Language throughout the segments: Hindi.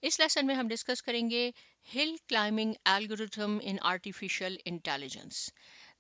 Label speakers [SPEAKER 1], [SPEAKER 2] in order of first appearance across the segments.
[SPEAKER 1] इस लेसन में हम डिस्कस करेंगे hill climbing algorithm in artificial intelligence.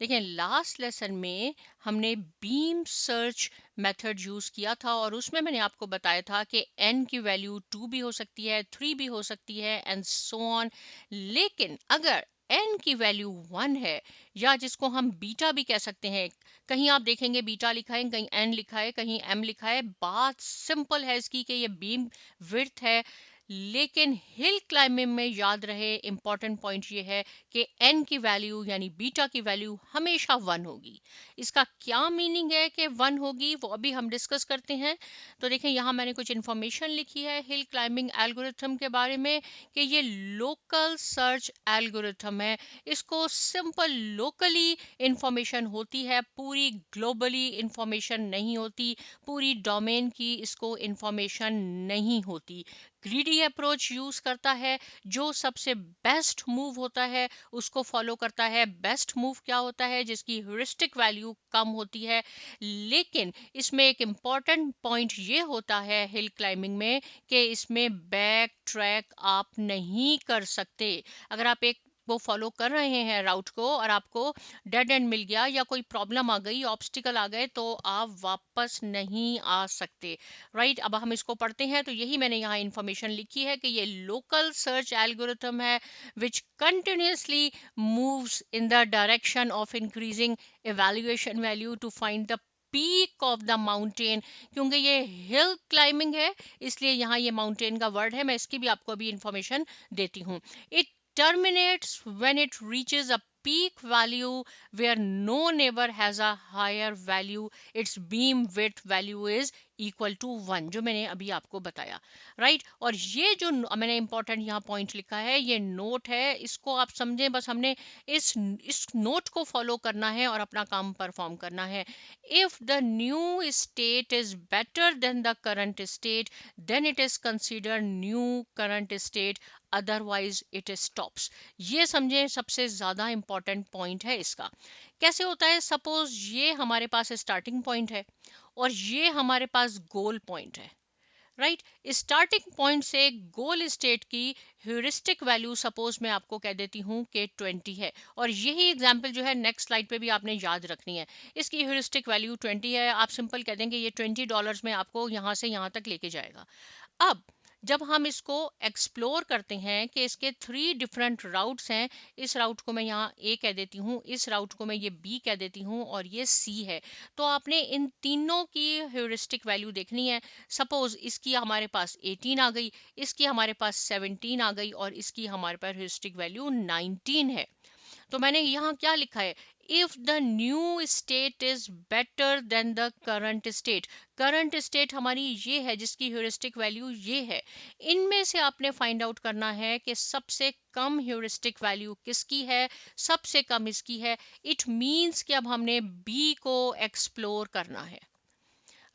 [SPEAKER 1] देखिए लास्ट लेसन में हमने बीम सर्च मेथड यूज किया था और उसमें मैंने आपको बताया था कि n की वैल्यू 2 भी हो सकती है, 3 भी हो सकती है एंड सो ऑन। लेकिन अगर n की वैल्यू 1 है या जिसको हम बीटा भी कह सकते हैं, कहीं आप देखेंगे बीटा लिखा है, कहीं n लिखा है, कहीं m लिखा है, बात सिंपल है इसकी कि ये बीम विड्थ है। लेकिन हिल क्लाइंबिंग में याद रहे इंपॉर्टेंट पॉइंट ये है कि n की वैल्यू यानी बीटा की वैल्यू हमेशा 1 होगी। इसका क्या मीनिंग है कि 1 होगी वो अभी हम डिस्कस करते हैं। तो देखें यहाँ मैंने कुछ इंफॉर्मेशन लिखी है हिल क्लाइंबिंग एल्गोरिथम के बारे में कि ये लोकल सर्च एल्गोरिथम है। इसको सिंपल लोकली इंफॉर्मेशन होती है, पूरी ग्लोबली इंफॉर्मेशन नहीं होती, पूरी डोमेन की इसको इंफॉर्मेशन नहीं होती। ग्रीडी अप्रोच यूज करता है, जो सबसे बेस्ट मूव होता है उसको फॉलो करता है। बेस्ट मूव क्या होता है? जिसकी ह्यूरिस्टिक वैल्यू कम होती है। लेकिन इसमें एक इम्पॉर्टेंट पॉइंट ये होता है हिल क्लाइंबिंग में कि इसमें बैक ट्रैक आप नहीं कर सकते। अगर आप एक वो फॉलो कर रहे हैं राउट को और आपको डेड एंड मिल गया या कोई प्रॉब्लम आ गई, ऑब्स्टिकल आ गए, तो आप वापस नहीं आ सकते। राइट, अब हम इसको पढ़ते हैं। तो यही मैंने यहाँ इंफॉर्मेशन लिखी है कि ये लोकल सर्च एल्गोरिथम है which continuously moves in the direction of increasing evaluation value to find the peak of the mountain. क्योंकि ये हिल क्लाइंबिंग है इसलिए यहाँ ये माउंटेन का वर्ड है, मैं इसकी भी आपको अभी इंफॉर्मेशन देती हूँ। It terminates when it reaches a peak value where no neighbor has a higher value. Its beam width value is equal to 1, जो मैंने अभी आपको बताया। राइट, और ये जो मैंने इंपॉर्टेंट यहाँ पॉइंट लिखा है ये नोट है, इसको आप समझें, बस हमने इस नोट को फॉलो करना है और अपना काम परफॉर्म करना है। If the new state is better than the current state then it is consider new current state, otherwise it stops. ये समझें, सबसे ज्यादा इंपॉर्टेंट पॉइंट है इसका। कैसे होता है? सपोज ये हमारे पास स्टार्टिंग पॉइंट है और ये हमारे पास गोल पॉइंट है। राइट, स्टार्टिंग पॉइंट से गोल स्टेट की ह्यूरिस्टिक वैल्यू सपोज मैं आपको कह देती हूँ कि 20 है, और यही एग्जांपल जो है नेक्स्ट स्लाइड पे भी आपने याद रखनी है। इसकी ह्यूरिस्टिक वैल्यू 20 है, आप सिंपल कह देंगे ये $20 में आपको यहाँ से यहाँ तक लेके जाएगा। अब जब हम इसको एक्सप्लोर करते हैं कि इसके 3 डिफरेंट राउट्स हैं, इस राउट को मैं यहाँ ए कह देती हूँ, इस राउट को मैं ये बी कह देती हूँ और ये सी है, तो आपने इन तीनों की ह्यूरिस्टिक वैल्यू देखनी है। सपोज इसकी हमारे पास 18 आ गई, इसकी हमारे पास 17 आ गई और इसकी हमारे पास ह्यूरिस्टिक वैल्यू 19 है। तो मैंने यहाँ क्या लिखा है? If the new state is better than the current state. Current state हमारी ये है जिसकी ह्यूरिस्टिक वैल्यू ये है। इनमें से आपने फाइंड आउट करना है कि सबसे कम ह्यूरिस्टिक वैल्यू किसकी है, सबसे कम इसकी है। इट मीन्स कि अब हमने बी को एक्सप्लोर करना है।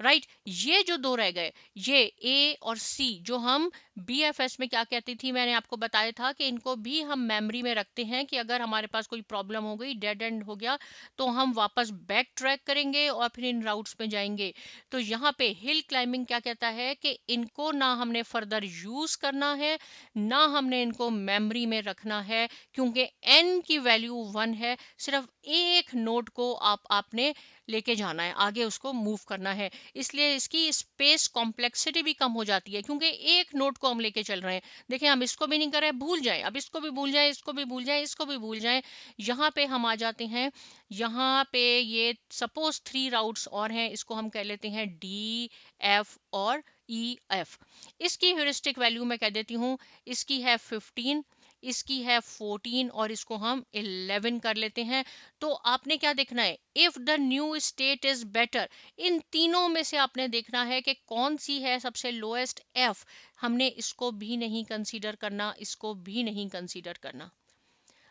[SPEAKER 1] राइट, ये जो दो रह गए, ये ए और सी, जो हम बीएफएस में क्या कहती थी, मैंने आपको बताया था कि इनको भी हम मेमोरी में रखते हैं कि अगर हमारे पास कोई प्रॉब्लम हो गई, डेड एंड हो गया, तो हम वापस बैक ट्रैक करेंगे और फिर इन राउट्स में जाएंगे। तो यहाँ पे हिल क्लाइंबिंग क्या कहता है कि इनको ना हमने फर्दर यूज करना है, ना हमने इनको मेमोरी में रखना है, क्योंकि एन की वैल्यू 1 है। सिर्फ एक नोड को आपने लेके जाना है, आगे उसको मूव करना है, इसलिए इसकी स्पेस कॉम्प्लेक्सिटी भी कम हो जाती है, क्योंकि एक नोट को हम लेके चल रहे हैं। देखिए हम इसको भी नहीं कर रहे, भूल जाएं, अब इसको भी भूल जाएं, इसको भी भूल जाएं, इसको भी भूल जाएं। यहाँ पे हम आ जाते हैं, यहाँ पे ये सपोज 3 राउट्स और हैं, इसको हम कह लेते हैं डी, एफ और ई एफ। इसकी ह्यूरिस्टिक वैल्यू मैं कह देती हूँ, इसकी है 15, इसकी है 14 और इसको हम 11 कर लेते हैं। तो आपने क्या देखना है? If the new state is better, इन तीनों में से आपने देखना है कि कौन सी है सबसे लोएस्ट। एफ, हमने इसको भी नहीं कंसीडर करना, इसको भी नहीं कंसीडर करना।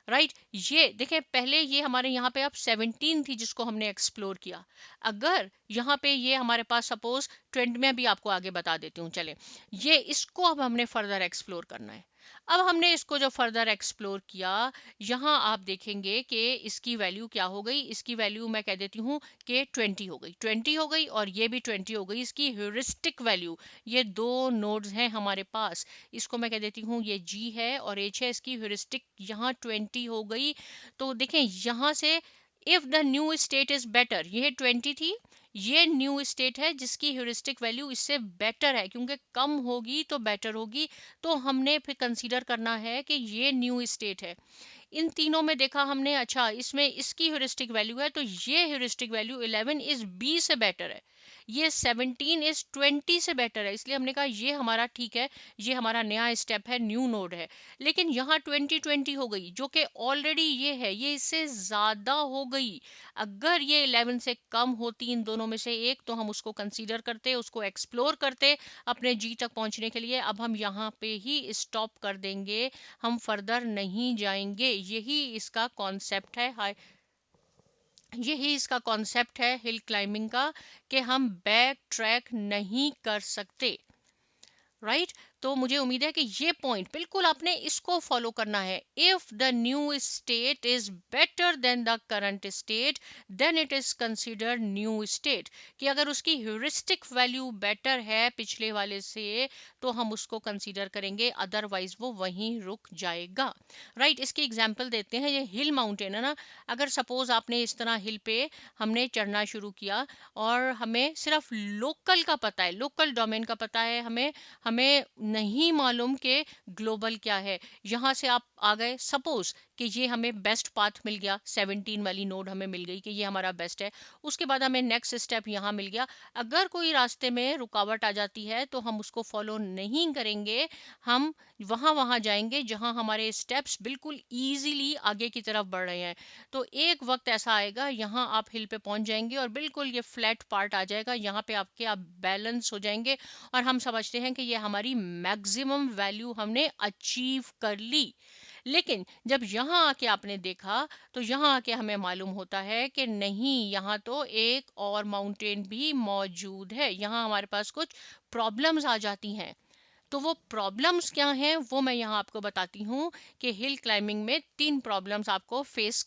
[SPEAKER 1] राइट, ये देखें, पहले ये हमारे यहाँ पे अब 17 थी जिसको हमने एक्सप्लोर किया। अगर यहाँ पे ये हमारे पास सपोज 20 में भी आपको आगे बता देती हूँ, चले, ये इसको अब हमने फर्दर एक्सप्लोर करना है। अब हमने इसको जो फर्दर एक्सप्लोर किया, यहाँ आप देखेंगे कि इसकी वैल्यू क्या हो गई। इसकी वैल्यू मैं कह देती हूँ कि 20 हो गई, 20 हो गई और ये भी 20 हो गई। इसकी ह्यूरिस्टिक वैल्यू, ये दो नोड्स हैं हमारे पास, इसको मैं कह देती हूँ ये G है और H है। इसकी ह्यूरिस्टिक यहाँ 20 हो गई। तो देखें यहाँ से if the new state is better, ये 20 थी, ये न्यू स्टेट है जिसकी ह्यूरिस्टिक वैल्यू इससे बेटर है, क्योंकि कम होगी तो बेटर होगी, तो हमने फिर कंसीडर करना है कि ये न्यू स्टेट है। इन तीनों में देखा हमने, अच्छा इसमें इसकी ह्यूरिस्टिक वैल्यू है, तो ये ह्यूरिस्टिक वैल्यू 11 इज B से बेटर है, ये 17 इज 20 से बेटर है, इसलिए हमने कहा ये हमारा ठीक है, ये हमारा नया स्टेप है, न्यू नोड है। लेकिन यहाँ 20 हो गई, जो कि ऑलरेडी ये है, ये इससे ज्यादा हो गई। अगर ये 11 से कम होती इन दोनों में से एक, तो हम उसको कंसीडर करते, उसको एक्सप्लोर करते अपने G तक पहुंचने के लिए। अब हम यहाँ पे ही स्टॉप कर देंगे, हम फर्दर नहीं जाएंगे। यही इसका कॉन्सेप्ट है हिल क्लाइंबिंग का, कि हम बैक ट्रैक नहीं कर सकते। राइट तो मुझे उम्मीद है कि ये पॉइंट बिल्कुल आपने इसको फॉलो करना है। If the new state is better than the current state, then it is considered new state. कि अगर उसकी ह्यूरिस्टिक वैल्यू बेटर है पिछले वाले से, तो हम उसको कंसीडर करेंगे, अदरवाइज वो वहीं रुक जाएगा। राइट इसकी एग्जांपल देते हैं। ये हिल माउंटेन है ना, अगर सपोज आपने इस तरह हिल पे हमने चढ़ना शुरू किया और हमें सिर्फ लोकल का पता है, लोकल डोमेन का पता है, हमें हमें नहीं मालूम कि ग्लोबल क्या है। यहाँ से आप आ गए, सपोज कि ये हमें बेस्ट पाथ मिल गया, 17 वाली नोड हमें मिल गई कि ये हमारा बेस्ट है। उसके बाद हमें नेक्स्ट स्टेप यहाँ मिल गया। अगर कोई रास्ते में रुकावट आ जाती है तो हम उसको फॉलो नहीं करेंगे, हम वहां जाएंगे जहां हमारे स्टेप्स बिल्कुल इजीली आगे की तरफ बढ़ रहे हैं। तो एक वक्त ऐसा आएगा, यहाँ आप हिल पे पहुंच जाएंगे और बिल्कुल ये फ्लैट पार्ट आ जाएगा, यहाँ पे आप बैलेंस हो जाएंगे और हम समझते हैं कि ये हमारी मैक्सिमम वैल्यू हमने अचीव कर ली। लेकिन जब यहाँ आके आपने देखा, तो यहाँ आके हमें मालूम होता है कि नहीं, यहाँ तो एक और माउंटेन भी मौजूद है, यहाँ हमारे पास कुछ प्रॉब्लम्स आ जाती हैं। तो वो प्रॉब्लम्स क्या हैं वो मैं यहाँ आपको बताती हूँ कि हिल क्लाइंबिंग में 3 प्रॉब्लम्स आपको फेस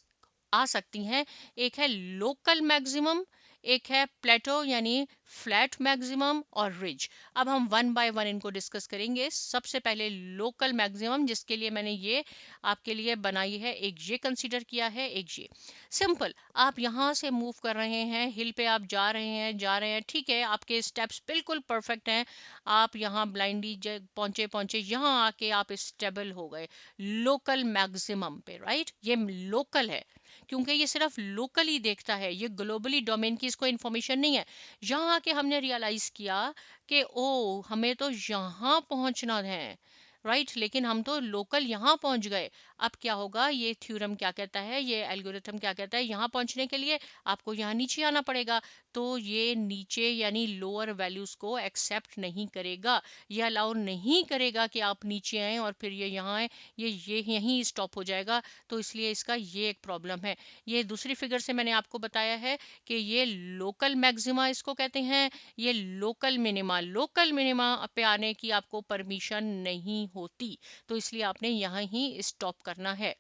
[SPEAKER 1] आ सकती हैं। एक है लोकल मैक्सिमम, एक है प्लेटो यानी फ्लैट मैक्सिमम, और रिज। अब हम वन बाय वन इनको डिस्कस करेंगे। सबसे पहले लोकल मैक्सिमम, जिसके लिए मैंने ये आपके लिए बनाई है, एक ये कंसीडर किया है, एक ये सिंपल। आप यहाँ से मूव कर रहे हैं, हिल पे आप जा रहे हैं, ठीक है, आपके स्टेप्स बिल्कुल परफेक्ट हैं, आप यहाँ ब्लाइंडली पहुंचे पहुंचे, यहाँ आके आप स्टेबल हो गए लोकल मैक्सिमम पे। राइट ये लोकल है क्योंकि ये सिर्फ लोकली देखता है, ये ग्लोबली डोमेन की इसको इन्फॉर्मेशन नहीं है। यहाँ आके हमने रियलाइज किया कि ओ हमें तो यहाँ पहुंचना है, राइट लेकिन हम तो लोकल यहाँ पहुंच गए। अब क्या होगा, ये थ्योरम क्या कहता है, ये एल्गोरिथम क्या कहता है, यहाँ पहुंचने के लिए आपको यहाँ नीचे आना पड़ेगा। तो ये नीचे यानी लोअर वैल्यूज को एक्सेप्ट नहीं करेगा, ये अलाउ नहीं करेगा कि आप नीचे आए और फिर ये यहाँ आए, ये यहीं स्टॉप हो जाएगा। तो इसलिए इसका ये एक प्रॉब्लम है। ये दूसरी फिगर से मैंने आपको बताया है कि ये लोकल मैक्सिमा इसको कहते हैं, ये लोकल मिनिमा पे आने की आपको परमिशन नहीं होती, तो इसलिए आपने यहाँ ही स्टॉप करना है।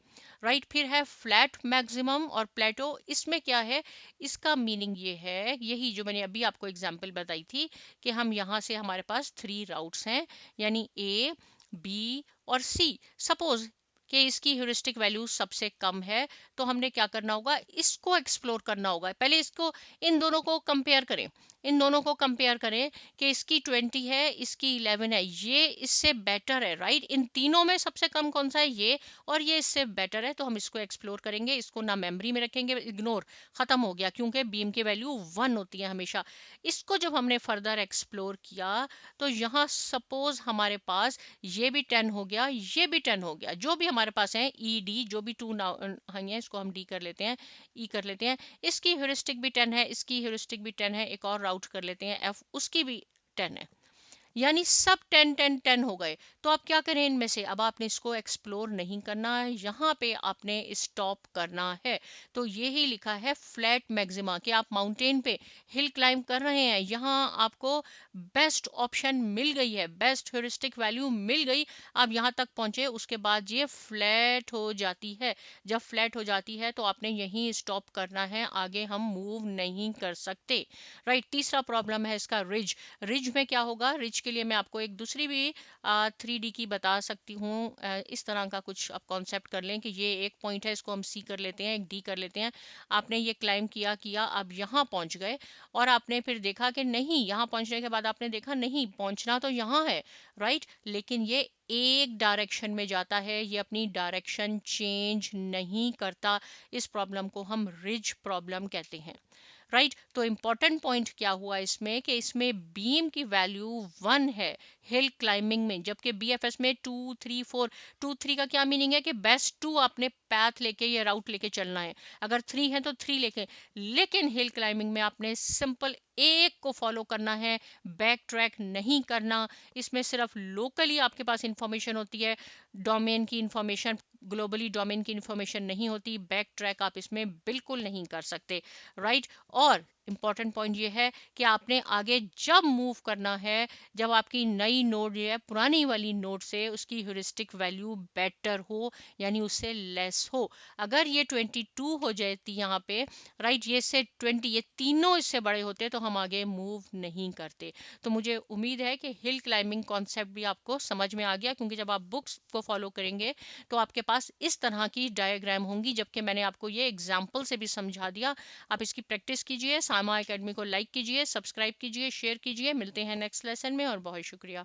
[SPEAKER 1] राइट फिर है फ्लैट मैक्सिमम और प्लेटो। इसमें क्या है, इसका मीनिंग ये है, यही जो मैंने अभी आपको एग्जांपल बताई थी कि हम यहाँ से, हमारे पास 3 राउट्स हैं यानी ए, बी और सी। सपोज कि इसकी ह्यूरिस्टिक वैल्यू सबसे कम है, तो हमने क्या करना होगा, इसको एक्सप्लोर करना होगा। पहले इसको, इन दोनों को कंपेयर करें, इन दोनों को कंपेयर करें कि इसकी 20 है, इसकी 11 है, ये इससे बेटर है। राइट इन तीनों में सबसे कम कौन सा है, ये, और ये इससे बेटर है, तो हम इसको एक्सप्लोर करेंगे। इसको ना मेमोरी में रखेंगे, इग्नोर, खत्म हो गया, क्योंकि बीम की वैल्यू 1 होती है हमेशा। इसको जब हमने फर्दर एक्सप्लोर किया, तो यहाँ सपोज हमारे पास ये भी 10 हो गया, ये भी 10 हो गया, जो भी हमारे पास है ई डी, जो भी टू है इसको हम डी कर लेते हैं, ई कर लेते हैं। इसकी ह्यूरिस्टिक भी 10 है, इसकी ह्यूरिस्टिक भी 10 है, एक और राउट कर लेते हैं एफ, उसकी भी 10 है। यानी सब 10 10 10 हो गए। तो आप क्या करें इनमें से, अब आपने इसको एक्सप्लोर नहीं करना है, यहाँ पे आपने स्टॉप करना है। तो यही लिखा है फ्लैट मैक्सिमा कि आप माउंटेन पे हिल क्लाइंब कर रहे हैं, यहाँ आपको बेस्ट ऑप्शन मिल गई है, बेस्ट ह्यूरिस्टिक वैल्यू मिल गई, आप यहाँ तक पहुंचे, उसके बाद ये फ्लैट हो जाती है। जब फ्लैट हो जाती है तो आपने यहीं स्टॉप करना है, आगे हम मूव नहीं कर सकते। राइट। तीसरा प्रॉब्लम है इसका रिज। रिज में क्या होगा, रिज के लिए मैं आपको एक दूसरी भी 3D की बता सकती हूँ। इस तरह का कुछ आप कॉन्सेप्ट कर लें कि ये एक पॉइंट है, इसको हम सी कर लेते हैं, एक डी कर लेते हैं। आपने ये क्लाइम किया किया, आप यहाँ पहुंच गए और आपने फिर देखा कि नहीं, यहाँ पहुंचने के बाद आपने देखा नहीं, पहुंचना तो यहाँ है, राइट, लेकिन ये एक डायरेक्शन में जाता है, ये अपनी डायरेक्शन चेंज नहीं करता। इस प्रॉब्लम को हम रिज प्रॉब्लम कहते हैं। राइट। तो इंपॉर्टेंट पॉइंट क्या हुआ इसमें कि इसमें बीम की वैल्यू 1 है हिल क्लाइंबिंग में, जबकि बीएफएस में 2 3 4। 2 3 का क्या मीनिंग है कि बेस्ट 2 आपने पैथ लेके या राउट लेके चलना है, अगर 3 है तो 3 लेके। लेकिन हिल क्लाइंबिंग में आपने सिंपल एक को फॉलो करना है, बैक ट्रैक नहीं करना। इसमें सिर्फ लोकली आपके पास इंफॉर्मेशन होती है, डोमेन की इंफॉर्मेशन, ग्लोबली डोमेन की इंफॉर्मेशन नहीं होती। बैक ट्रैक आप इसमें बिल्कुल नहीं कर सकते। राइट। और इंपॉर्टेंट पॉइंट ये है कि आपने आगे जब मूव करना है, जब आपकी नई नोड है पुरानी वाली नोड से उसकी ह्यूरिस्टिक वैल्यू बेटर हो, यानी उससे लेस हो। अगर ये 22 हो जाती यहाँ पे, राइट, ये से 20, ये तीनों इससे बड़े होते तो हम आगे मूव नहीं करते। तो मुझे उम्मीद है कि हिल क्लाइंबिंग कॉन्सेप्ट भी आपको समझ में आ गया, क्योंकि जब आप बुक्स को फॉलो करेंगे तो आपके पास इस तरह की डायग्राम होंगी, जबकि मैंने आपको ये एग्जाम्पल से भी समझा दिया। आप इसकी प्रैक्टिस कीजिए, सामा एकेडमी को लाइक कीजिए, सब्सक्राइब कीजिए, शेयर कीजिए। मिलते हैं नेक्स्ट लेसन में और बहुत शुक्रिया।